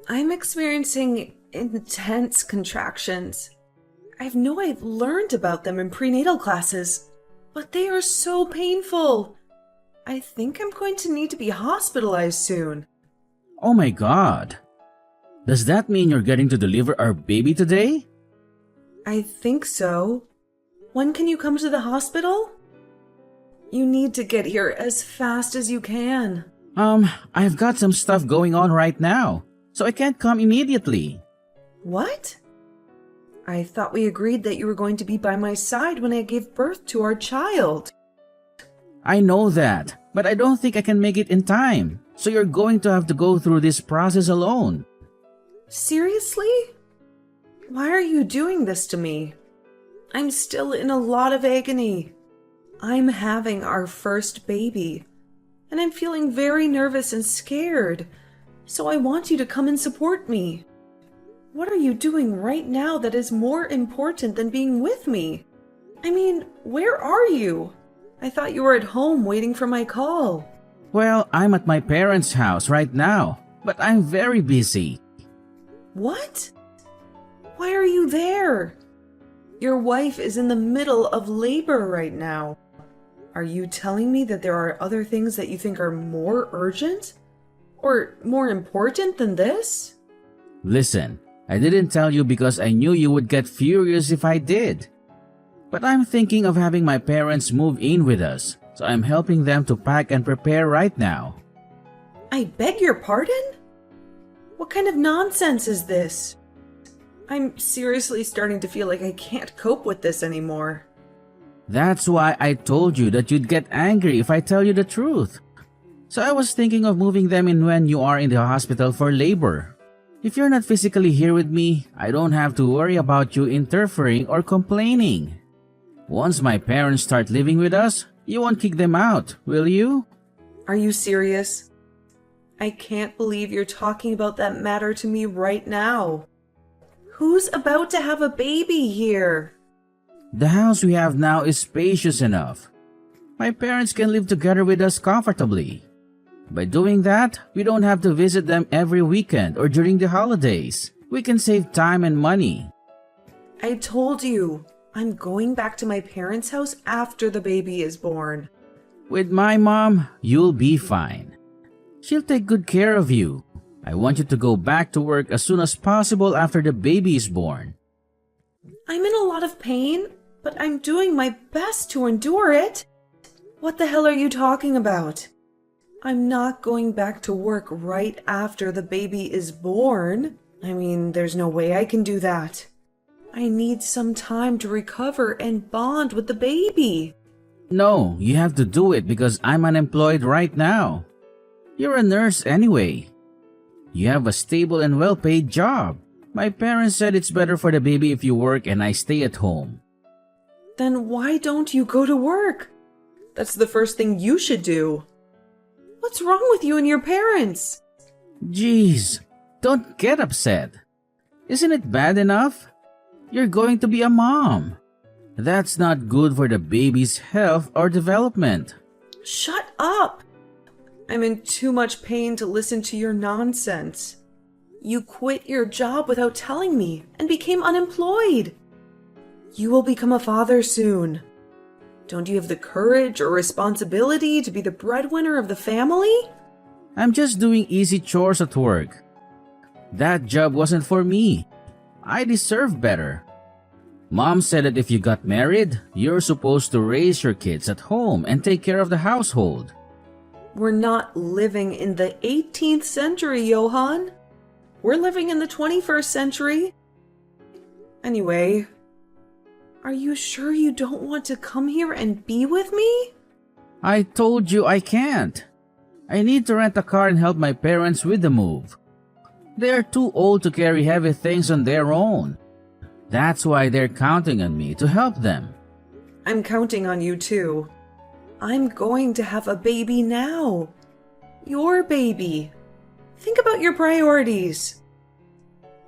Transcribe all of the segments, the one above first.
I'm experiencing intense contractions. I know I've learned about them in prenatal classes, but they are so painful. I think I'm going to need to be hospitalized soon. Oh my god. Does that mean you're getting to deliver our baby today? I think so. When can you come to the hospital? You need to get here as fast as you can. I've got some stuff going on right now, so I can't come immediately. What? I thought we agreed that you were going to be by my side when I gave birth to our child. I know that, but I don't think I can make it in time, so you're going to have to go through this process alone. Seriously? Why are you doing this to me? I'm still in a lot of agony. I'm having our first baby, and I'm feeling very nervous and scared, so I want you to come and support me. What are you doing right now that is more important than being with me? I mean, where are you? I thought you were at home waiting for my call. Well, I'm at my parents' house right now, but I'm very busy. What? Why are you there? Your wife is in the middle of labor right now. Are you telling me that there are other things that you think are more urgent? Or more important than this? Listen, I didn't tell you because I knew you would get furious if I did. But I'm thinking of having my parents move in with us, so I'm helping them to pack and prepare right now. I beg your pardon? What kind of nonsense is this? I'm seriously starting to feel like I can't cope with this anymore. That's why I told you that you'd get angry if I tell you the truth. So I was thinking of moving them in when you are in the hospital for labor. If you're not physically here with me, I don't have to worry about you interfering or complaining. Once my parents start living with us, you won't kick them out, will you? Are you serious? I can't believe you're talking about that matter to me right now. Who's about to have a baby here? The house we have now is spacious enough. My parents can live together with us comfortably. By doing that, we don't have to visit them every weekend or during the holidays. We can save time and money. I told you, I'm going back to my parents' house after the baby is born. With my mom, you'll be fine. She'll take good care of you. I want you to go back to work as soon as possible after the baby is born. I'm in a lot of pain, but I'm doing my best to endure it. What the hell are you talking about? I'm not going back to work right after the baby is born. I mean, there's no way I can do that. I need some time to recover and bond with the baby. No, you have to do it because I'm unemployed right now. You're a nurse anyway. You have a stable and well-paid job. My parents said it's better for the baby if you work and I stay at home. Then why don't you go to work? That's the first thing you should do. What's wrong with you and your parents? Jeez, don't get upset. Isn't it bad enough? You're going to be a mom. That's not good for the baby's health or development. Shut up! I'm in too much pain to listen to your nonsense. You quit your job without telling me and became unemployed. You will become a father soon. Don't you have the courage or responsibility to be the breadwinner of the family? I'm just doing easy chores at work. That job wasn't for me. I deserve better. Mom said that if you got married, you're supposed to raise your kids at home and take care of the household. We're not living in the 18th century, Johan. We're living in the 21st century. Anyway, are you sure you don't want to come here and be with me? I told you I can't. I need to rent a car and help my parents with the move. They are too old to carry heavy things on their own. That's why they're counting on me to help them. I'm counting on you too. I'm going to have a baby now. Your baby. Think about your priorities.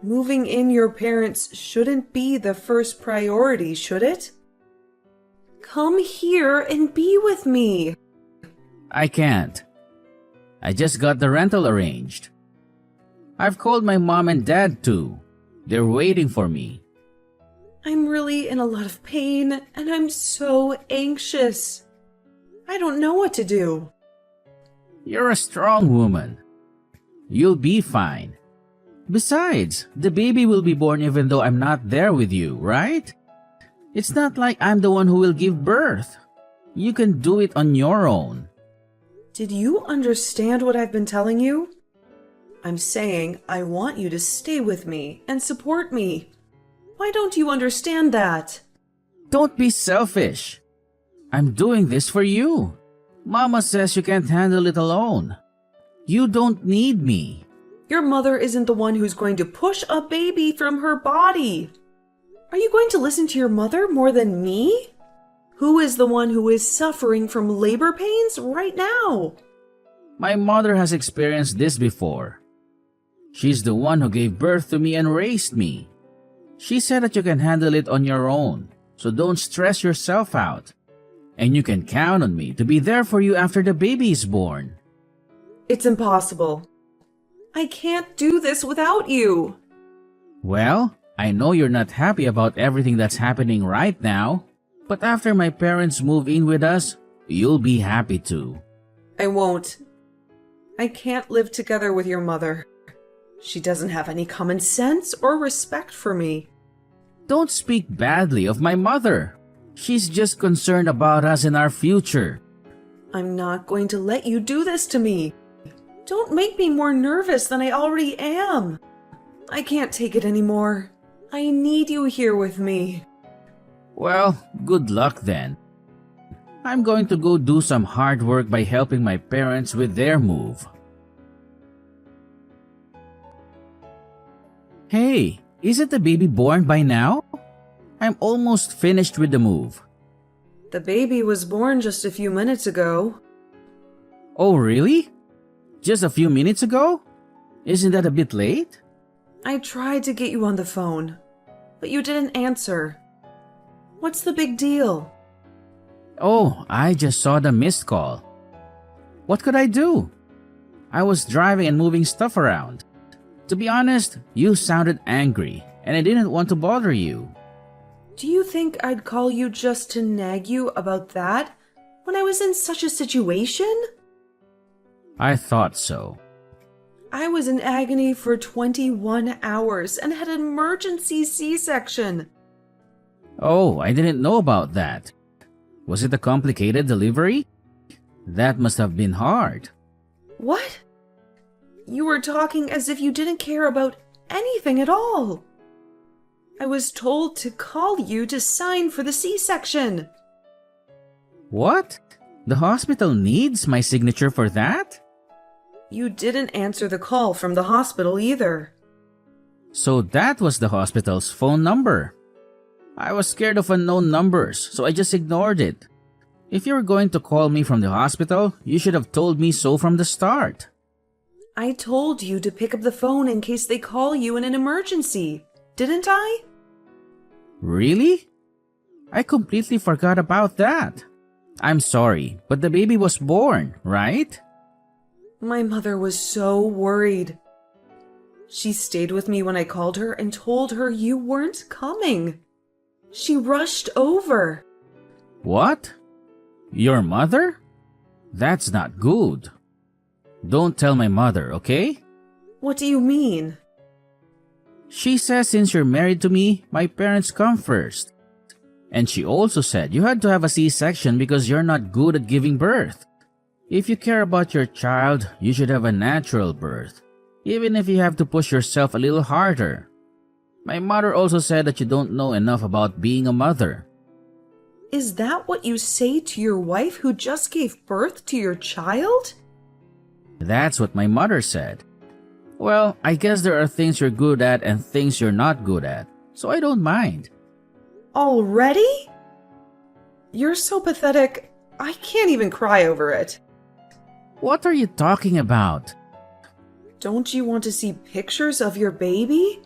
Moving in your parents shouldn't be the first priority, should it? Come here and be with me. I can't. I just got the rental arranged. I've called my mom and dad too. They're waiting for me. I'm really in a lot of pain and I'm so anxious. I don't know what to do. You're a strong woman. You'll be fine. Besides, the baby will be born even though I'm not there with you, right? It's not like I'm the one who will give birth. You can do it on your own. Did you understand what I've been telling you? I'm saying I want you to stay with me and support me. Why don't you understand that? Don't be selfish. I'm doing this for you. Mama says you can't handle it alone. You don't need me. Your mother isn't the one who's going to push a baby from her body. Are you going to listen to your mother more than me? Who is the one who is suffering from labor pains right now? My mother has experienced this before. She's the one who gave birth to me and raised me. She said that you can handle it on your own, so don't stress yourself out. And you can count on me to be there for you after the baby is born. It's impossible. I can't do this without you. Well, I know you're not happy about everything that's happening right now, but after my parents move in with us, you'll be happy too. I won't. I can't live together with your mother. She doesn't have any common sense or respect for me. Don't speak badly of my mother. She's just concerned about us and our future. I'm not going to let you do this to me. Don't make me more nervous than I already am. I can't take it anymore. I need you here with me. Well, good luck then. I'm going to go do some hard work by helping my parents with their move. Hey, isn't the baby born by now? I'm almost finished with the move. The baby was born just a few minutes ago. Oh, really? Just a few minutes ago? Isn't that a bit late? I tried to get you on the phone, but you didn't answer. What's the big deal? Oh, I just saw the missed call. What could I do? I was driving and moving stuff around. To be honest, you sounded angry, and I didn't want to bother you. Do you think I'd call you just to nag you about that when I was in such a situation? I thought so. I was in agony for 21 hours and had an emergency C-section. Oh, I didn't know about that. Was it a complicated delivery? That must have been hard. What? You were talking as if you didn't care about anything at all. I was told to call you to sign for the C-section. What? The hospital needs my signature for that? You didn't answer the call from the hospital either. So that was the hospital's phone number. I was scared of unknown numbers, so I just ignored it. If you were going to call me from the hospital, you should have told me so from the start. I told you to pick up the phone in case they call you in an emergency, didn't I? Really? I completely forgot about that. I'm sorry, but the baby was born, right? My mother was so worried. She stayed with me when I called her and told her you weren't coming. She rushed over. What? Your mother? That's not good. Don't tell my mother, okay? What do you mean? She says since you're married to me, my parents come first. And she also said you had to have a C-section because you're not good at giving birth. If you care about your child, you should have a natural birth, even if you have to push yourself a little harder. My mother also said that you don't know enough about being a mother. Is that what you say to your wife who just gave birth to your child? That's what my mother said. Well, I guess there are things you're good at and things you're not good at, so I don't mind. Already? You're so pathetic, I can't even cry over it. What are you talking about? Don't you want to see pictures of your baby?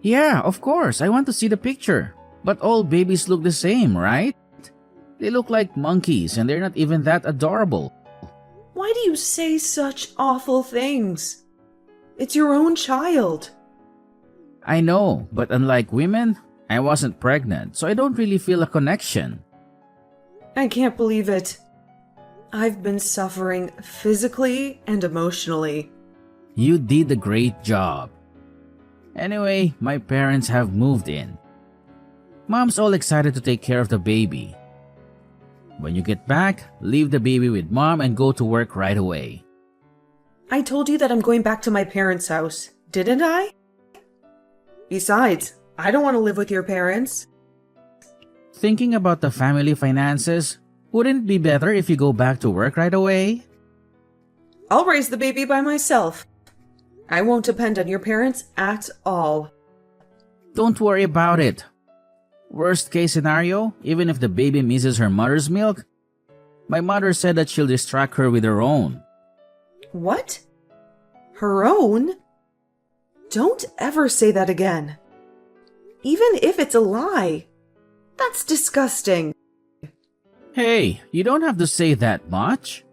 Yeah, of course, I want to see the picture. But all babies look the same, right? They look like monkeys and they're not even that adorable. Why do you say such awful things? It's your own child. I know, but unlike women, I wasn't pregnant, so I don't really feel a connection. I can't believe it. I've been suffering physically and emotionally. You did a great job. Anyway, my parents have moved in. Mom's all excited to take care of the baby. When you get back, leave the baby with Mom and go to work right away. I told you that I'm going back to my parents' house, didn't I? Besides, I don't want to live with your parents. Thinking about the family finances, wouldn't it be better if you go back to work right away? I'll raise the baby by myself. I won't depend on your parents at all. Don't worry about it. Worst case scenario, even if the baby misses her mother's milk, my mother said that she'll distract her with her own. What? Her own? Don't ever say that again. Even if it's a lie. That's disgusting. Hey, you don't have to say that much.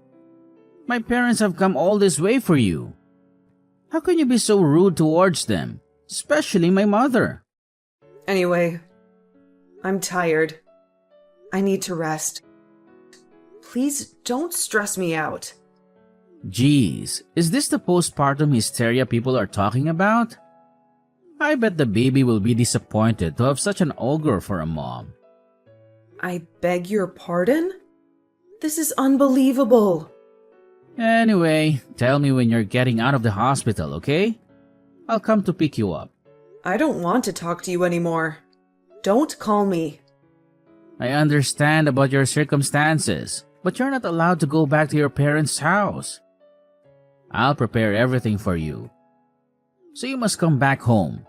My parents have come all this way for you. How can you be so rude towards them, especially my mother? Anyway, I'm tired. I need to rest. Please don't stress me out. Geez, is this the postpartum hysteria people are talking about? I bet the baby will be disappointed to have such an ogre for a mom. I beg your pardon? This is unbelievable. Anyway, tell me when you're getting out of the hospital, okay? I'll come to pick you up. I don't want to talk to you anymore. Don't call me. I understand about your circumstances, but you're not allowed to go back to your parents' house. I'll prepare everything for you. So you must come back home.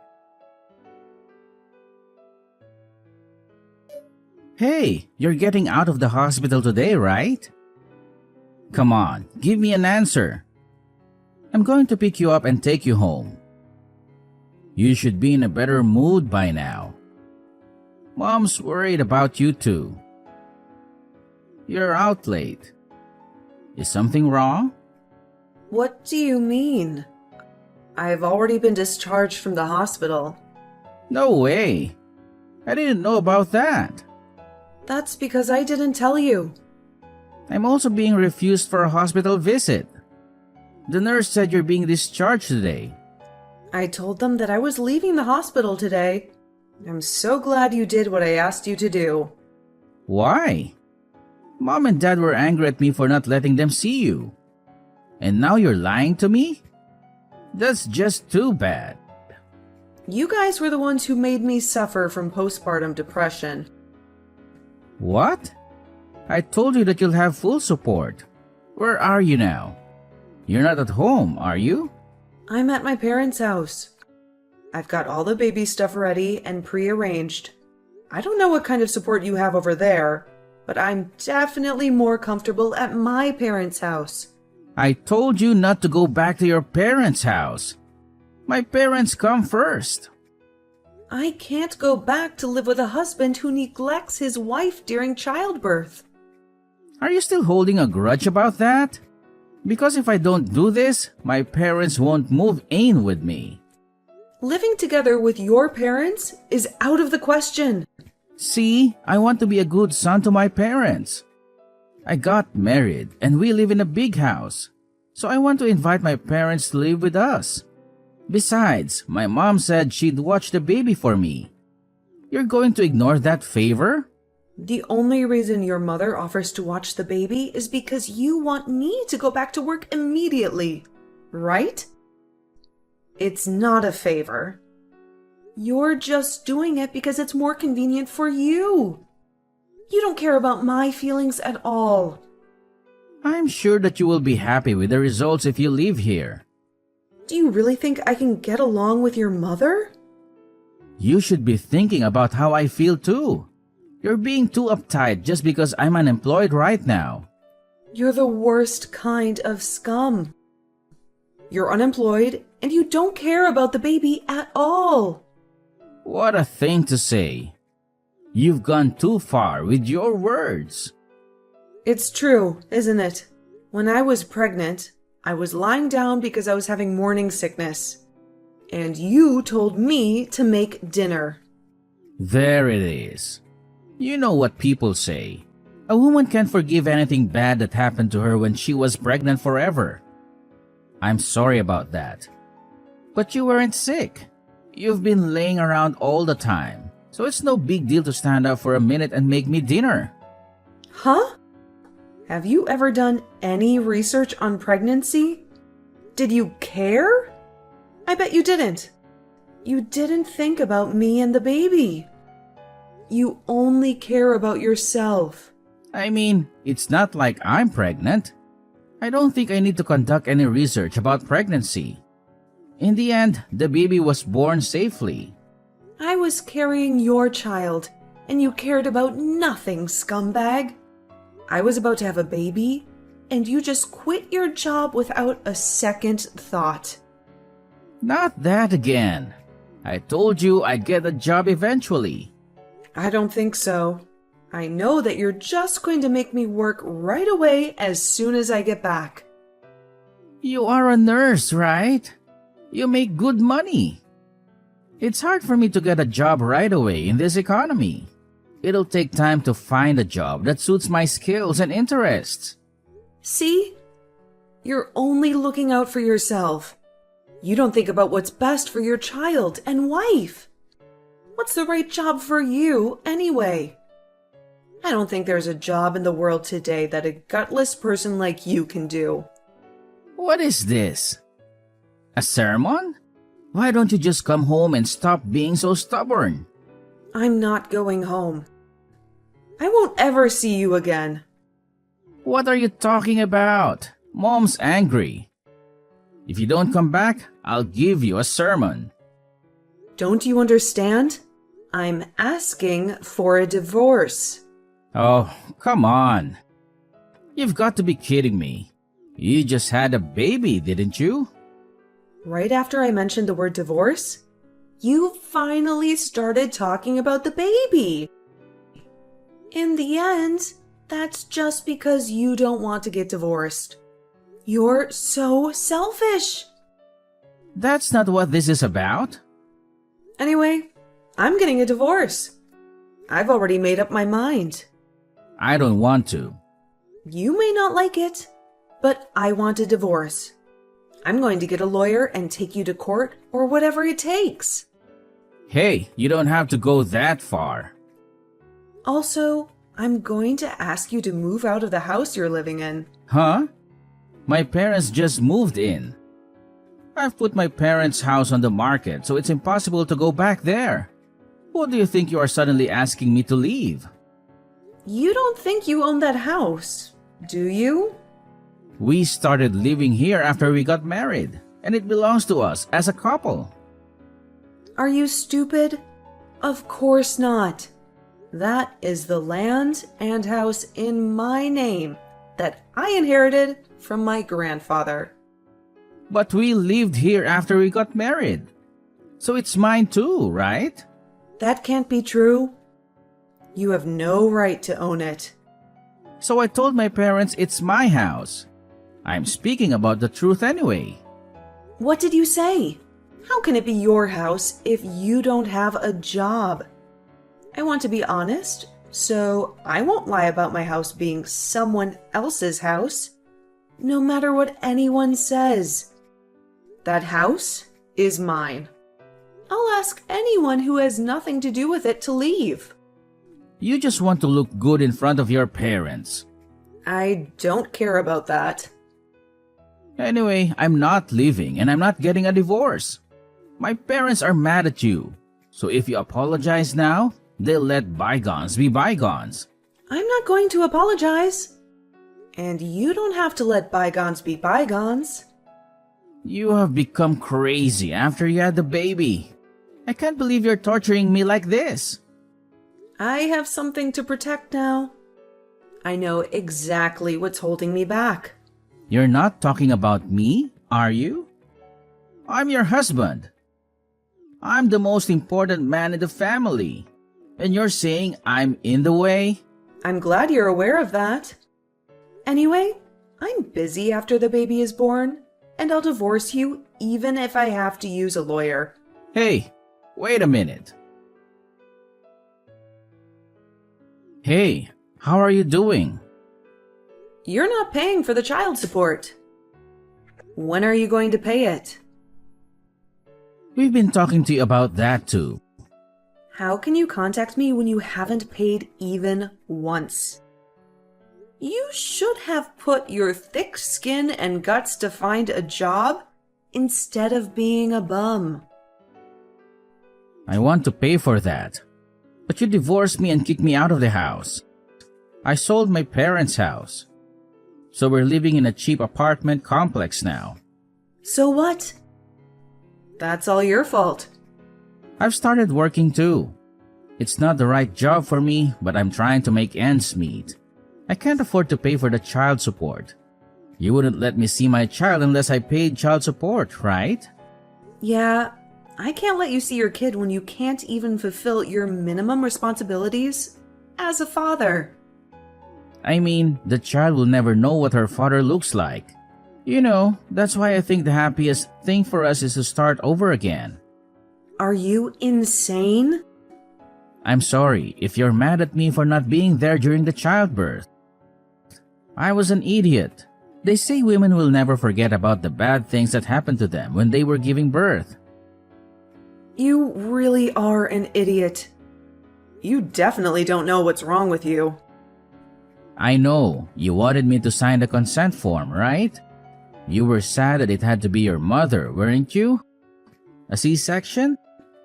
Hey, you're getting out of the hospital today, right? Come on, give me an answer. I'm going to pick you up and take you home. You should be in a better mood by now. Mom's worried about you too. You're out late. Is something wrong? What do you mean? I've already been discharged from the hospital. No way. I didn't know about that. That's because I didn't tell you. I'm also being refused for a hospital visit. The nurse said you're being discharged today. I told them that I was leaving the hospital today. I'm so glad you did what I asked you to do. Why? Mom and Dad were angry at me for not letting them see you. And now you're lying to me? That's just too bad. You guys were the ones who made me suffer from postpartum depression. What? I told you that you'll have full support. Where are you now? You're not at home, are you? I'm at my parents' house. I've got all the baby stuff ready and pre-arranged. I don't know what kind of support you have over there, but I'm definitely more comfortable at my parents' house. I told you not to go back to your parents' house. My parents come first. I can't go back to live with a husband who neglects his wife during childbirth. Are you still holding a grudge about that? Because if I don't do this, my parents won't move in with me. Living together with your parents is out of the question. See, I want to be a good son to my parents. I got married and we live in a big house, so I want to invite my parents to live with us. Besides, my mom said she'd watch the baby for me. You're going to ignore that favor? The only reason your mother offers to watch the baby is because you want me to go back to work immediately, right? It's not a favor. You're just doing it because it's more convenient for you. You don't care about my feelings at all. I'm sure that you will be happy with the results if you live here. Do you really think I can get along with your mother? You should be thinking about how I feel too. You're being too uptight just because I'm unemployed right now. You're the worst kind of scum. You're unemployed and you don't care about the baby at all. What a thing to say. You've gone too far with your words. It's true, isn't it? When I was pregnant, I was lying down because I was having morning sickness. And you told me to make dinner. There it is. You know what people say. A woman can't forgive anything bad that happened to her when she was pregnant forever. I'm sorry about that. But you weren't sick. You've been laying around all the time, so it's no big deal to stand up for a minute and make me dinner. Huh? Have you ever done any research on pregnancy? Did you care? I bet you didn't. You didn't think about me and the baby. You only care about yourself. I mean, it's not like I'm pregnant. I don't think I need to conduct any research about pregnancy. In the end, the baby was born safely. I was carrying your child, and you cared about nothing, scumbag. I was about to have a baby, and you just quit your job without a second thought. Not that again. I told you I'd get a job eventually. I don't think so. I know that you're just going to make me work right away as soon as I get back. You are a nurse, right? You make good money. It's hard for me to get a job right away in this economy. It'll take time to find a job that suits my skills and interests. See? You're only looking out for yourself. You don't think about what's best for your child and wife. What's the right job for you, anyway? I don't think there's a job in the world today that a gutless person like you can do. What is this? A sermon? Why don't you just come home and stop being so stubborn? I'm not going home. I won't ever see you again. What are you talking about? Mom's angry. If you don't come back, I'll give you a sermon. Don't you understand? I'm asking for a divorce. Oh, come on. You've got to be kidding me. You just had a baby, didn't you? Right after I mentioned the word divorce, you finally started talking about the baby. In the end, that's just because you don't want to get divorced. You're so selfish. That's not what this is about. Anyway, I'm getting a divorce. I've already made up my mind. I don't want to. You may not like it, but I want a divorce. I'm going to get a lawyer and take you to court or whatever it takes. Hey, you don't have to go that far. Also, I'm going to ask you to move out of the house you're living in. Huh? My parents just moved in. I've put my parents' house on the market, so it's impossible to go back there. What do you think you are suddenly asking me to leave? You don't think you own that house, do you? We started living here after we got married, and it belongs to us as a couple. Are you stupid? Of course not. That is the land and house in my name that I inherited from my grandfather. But we lived here after we got married. So it's mine too, right? That can't be true. You have no right to own it. So I told my parents it's my house. I'm speaking about the truth anyway. What did you say? How can it be your house if you don't have a job? I want to be honest, so I won't lie about my house being someone else's house, no matter what anyone says. That house is mine. I'll ask anyone who has nothing to do with it to leave. You just want to look good in front of your parents. I don't care about that. Anyway, I'm not leaving and I'm not getting a divorce. My parents are mad at you. So if you apologize now, they'll let bygones be bygones. I'm not going to apologize. And you don't have to let bygones be bygones. You have become crazy after you had the baby. I can't believe you're torturing me like this. I have something to protect now. I know exactly what's holding me back. You're not talking about me, are you? I'm your husband. I'm the most important man in the family. And you're saying I'm in the way? I'm glad you're aware of that. Anyway, I'm busy after the baby is born, and I'll divorce you even if I have to use a lawyer. Hey, wait a minute. Hey, how are you doing? You're not paying for the child support. When are you going to pay it? We've been talking to you about that too. How can you contact me when you haven't paid even once? You should have put your thick skin and guts to find a job instead of being a bum. I want to pay for that. But you divorced me and kicked me out of the house. I sold my parents' house. So we're living in a cheap apartment complex now. So what? That's all your fault. I've started working too. It's not the right job for me, but I'm trying to make ends meet. I can't afford to pay for the child support. You wouldn't let me see my child unless I paid child support, right? Yeah, I can't let you see your kid when you can't even fulfill your minimum responsibilities as a father. I mean, the child will never know what her father looks like. You know, that's why I think the happiest thing for us is to start over again. Are you insane? I'm sorry if you're mad at me for not being there during the childbirth. I was an idiot. They say women will never forget about the bad things that happened to them when they were giving birth. You really are an idiot. You definitely don't know what's wrong with you. I know, you wanted me to sign the consent form, right? You were sad that it had to be your mother, weren't you? A C-section?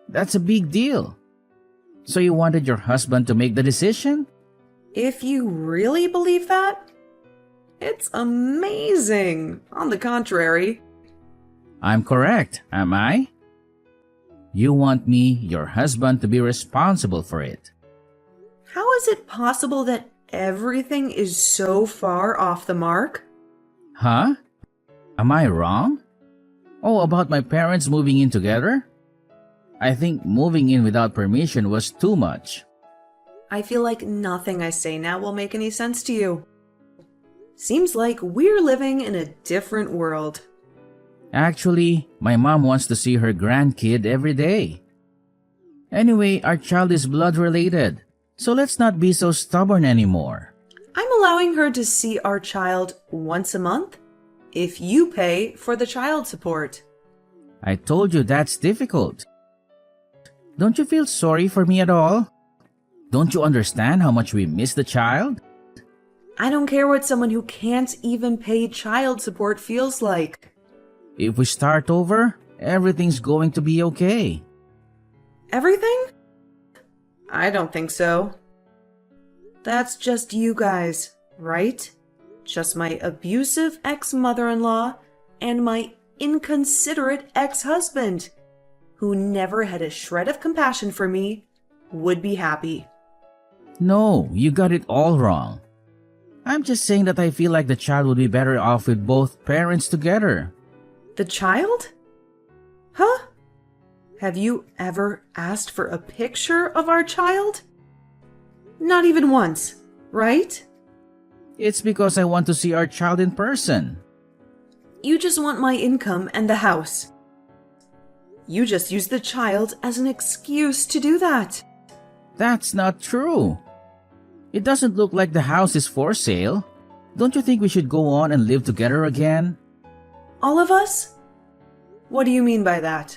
That's a big deal. So you wanted your husband to make the decision? If you really believe that, it's amazing. On the contrary. I'm correct, am I? You want me, your husband, to be responsible for it. How is it possible that everything is so far off the mark? Huh? Am I wrong? Oh, about my parents moving in together? I think moving in without permission was too much. I feel like nothing I say now will make any sense to you. Seems like we're living in a different world. Actually, my mom wants to see her grandkid every day. Anyway, our child is blood related, so let's not be so stubborn anymore. I'm allowing her to see our child once a month if you pay for the child support. I told you that's difficult. Don't you feel sorry for me at all? Don't you understand how much we miss the child? I don't care what someone who can't even pay child support feels like. If we start over, everything's going to be okay. Everything? I don't think so. That's just you guys, right? Just my abusive ex-mother-in-law and my inconsiderate ex-husband, who never had a shred of compassion for me, would be happy. No, you got it all wrong. I'm just saying that I feel like the child would be better off with both parents together. The child? Huh? Have you ever asked for a picture of our child? Not even once, right? It's because I want to see our child in person. You just want my income and the house. You just use the child as an excuse to do that. That's not true. It doesn't look like the house is for sale. Don't you think we should go on and live together again? All of us? What do you mean by that?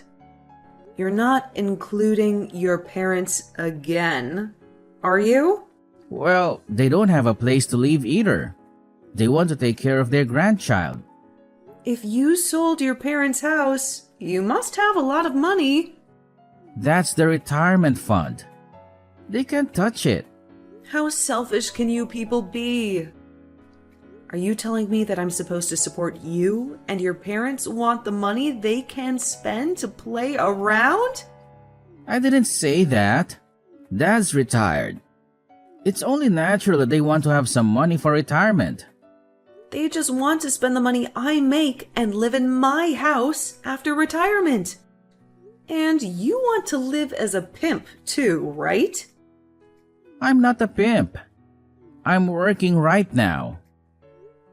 You're not including your parents again, are you? Well, they don't have a place to live either. They want to take care of their grandchild. If you sold your parents' house, you must have a lot of money. That's the retirement fund. They can't touch it. How selfish can you people be? Are you telling me that I'm supposed to support you and your parents want the money they can spend to play around? I didn't say that. Dad's retired. It's only natural that they want to have some money for retirement. They just want to spend the money I make and live in my house after retirement. And you want to live as a pimp too, right? I'm not a pimp. I'm working right now.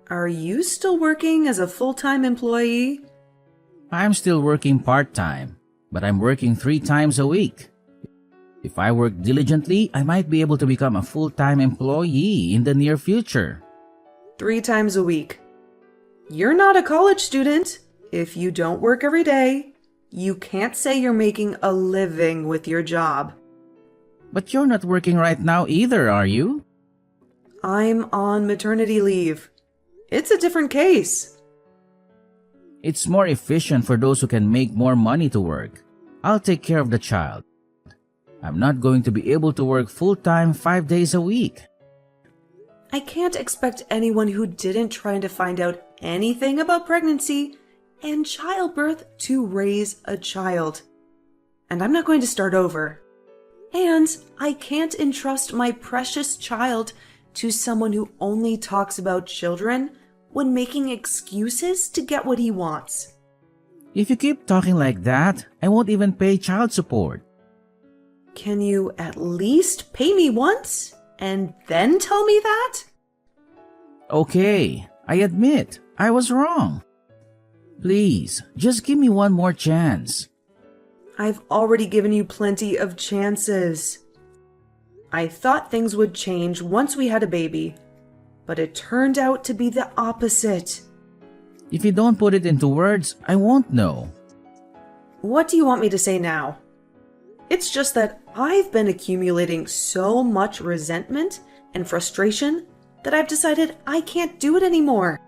Are you still working as a full-time employee I'm still working part-time, but I'm working 3 times a week. If I work diligently, I might be able to become a full-time employee in the near future. 3 times a week. You're not a college student. If you don't work every day, you can't say you're making a living with your job. But you're not working right now either, are you? I'm on maternity leave. It's a different case. It's more efficient for those who can make more money to work. I'll take care of the child. I'm not going to be able to work full-time 5 days a week. I can't expect anyone who didn't try to find out anything about pregnancy and childbirth to raise a child. And I'm not going to start over. And I can't entrust my precious child to someone who only talks about children when making excuses to get what he wants. If you keep talking like that, I won't even pay child support. Can you at least pay me once and then tell me that? Okay, I admit, I was wrong. Please, just give me one more chance. I've already given you plenty of chances. I thought things would change once we had a baby, but it turned out to be the opposite. If you don't put it into words, I won't know. What do you want me to say now? It's just that I've been accumulating so much resentment and frustration that I've decided I can't do it anymore.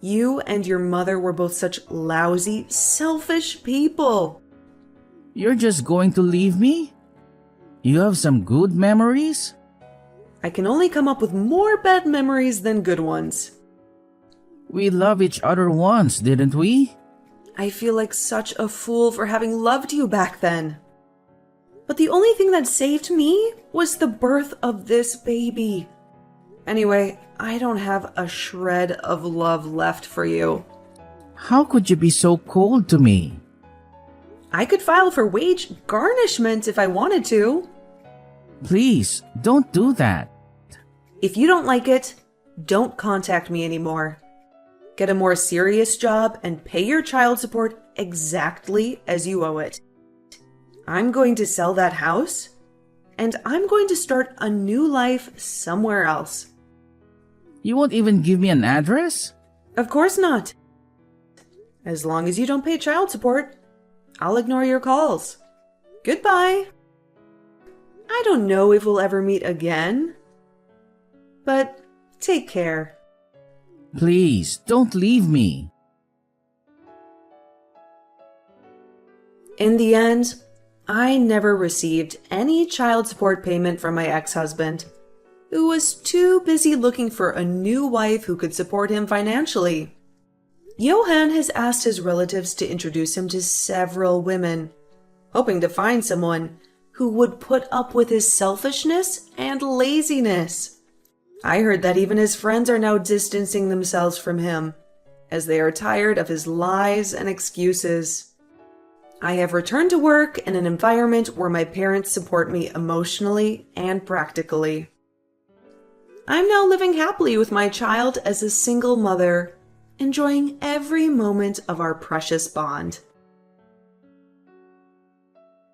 You and your mother were both such lousy, selfish people. You're just going to leave me? You have some good memories? I can only come up with more bad memories than good ones. We loved each other once, didn't we? I feel like such a fool for having loved you back then. But the only thing that saved me was the birth of this baby. Anyway, I don't have a shred of love left for you. How could you be so cold to me? I could file for wage garnishment if I wanted to. Please, don't do that. If you don't like it, don't contact me anymore. Get a more serious job and pay your child support exactly as you owe it. I'm going to sell that house, and I'm going to start a new life somewhere else. You won't even give me an address? Of course not. As long as you don't pay child support, I'll ignore your calls. Goodbye. I don't know if we'll ever meet again, but take care. Please, don't leave me. In the end, I never received any child support payment from my ex-husband, who was too busy looking for a new wife who could support him financially. Johan has asked his relatives to introduce him to several women, hoping to find someone who would put up with his selfishness and laziness. I heard that even his friends are now distancing themselves from him, as they are tired of his lies and excuses. I have returned to work in an environment where my parents support me emotionally and practically. I'm now living happily with my child as a single mother, enjoying every moment of our precious bond.